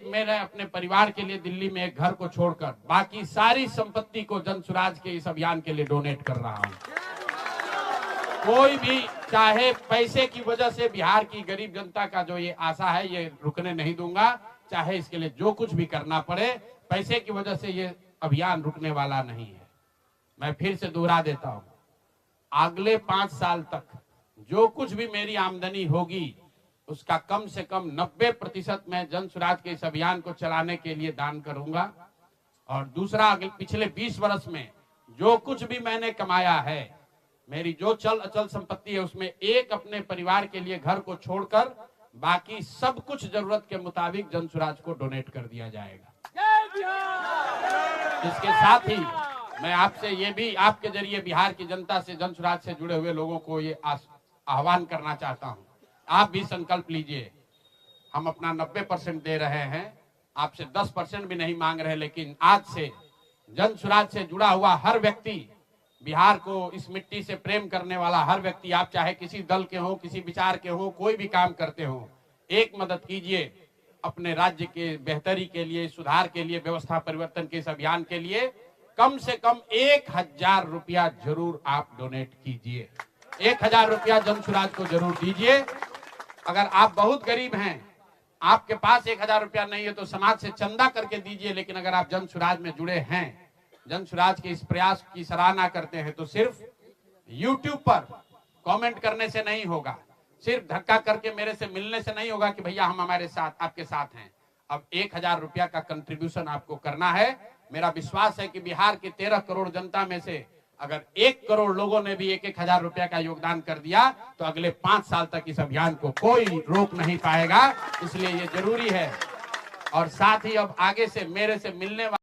मेरे अपने परिवार के लिए दिल्ली में एक घर को छोड़कर बाकी सारी संपत्ति को जन सुराज के इस अभियान के लिए डोनेट कर रहा हूं। कोई भी चाहे पैसे की वजह से बिहार की गरीब जनता का जो ये आशा है ये रुकने नहीं दूंगा, चाहे इसके लिए जो कुछ भी करना पड़े, पैसे की वजह से ये अभियान रुकने वाला नहीं है। मैं फिर से दोहरा देता हूं, अगले 5 साल तक जो कुछ भी मेरी आमदनी होगी उसका कम से कम 90% मैं जन सुराज के इस अभियान को चलाने के लिए दान करूंगा। और दूसरा, अगले पिछले 20 वर्ष में जो कुछ भी मैंने कमाया है, मेरी जो चल अचल संपत्ति है, उसमें एक अपने परिवार के लिए घर को छोड़कर बाकी सब कुछ जरूरत के मुताबिक जन सुराज को डोनेट कर दिया जाएगा। इसके साथ ही मैं आपसे ये भी आपके जरिए बिहार की जनता से, जन सुराज से जुड़े हुए लोगों को ये आह्वान करना चाहता हूं, आप भी संकल्प लीजिए। हम अपना 90% दे रहे हैं, आपसे 10% भी नहीं मांग रहे, लेकिन आज से जन सुराज से जुड़ा हुआ हर व्यक्ति, बिहार को इस मिट्टी से प्रेम करने वाला हर व्यक्ति, आप चाहे किसी दल के हो, किसी विचार के हो, कोई भी काम करते हो, एक मदद कीजिए अपने राज्य के बेहतरी के लिए, सुधार के लिए, व्यवस्था परिवर्तन के इस अभियान के लिए। कम से कम 1000 रुपया जरूर आप डोनेट कीजिए, 1000 रुपया जन सुराज को जरूर दीजिए। अगर आप बहुत गरीब हैं, आपके पास 1000 रुपया नहीं है, तो समाज से चंदा करके दीजिए। लेकिन अगर आप जन सुराज में जुड़े हैं, जन सुराज के इस प्रयास की सराहना करते हैं, तो सिर्फ YouTube पर कमेंट करने से नहीं होगा, सिर्फ धक्का करके मेरे से मिलने से नहीं होगा कि भैया हम हमारे साथ, आपके साथ हैं। अब 1000 रुपया का कंट्रीब्यूशन आपको करना है। मेरा विश्वास है कि बिहार की 13 करोड़ जनता में से अगर 1 करोड़ लोगों ने भी 1-1000 रुपया का योगदान कर दिया, तो अगले 5 साल तक इस अभियान को कोई रोक नहीं पाएगा। इसलिए ये जरूरी है। और साथ ही अब आगे से मेरे से मिलने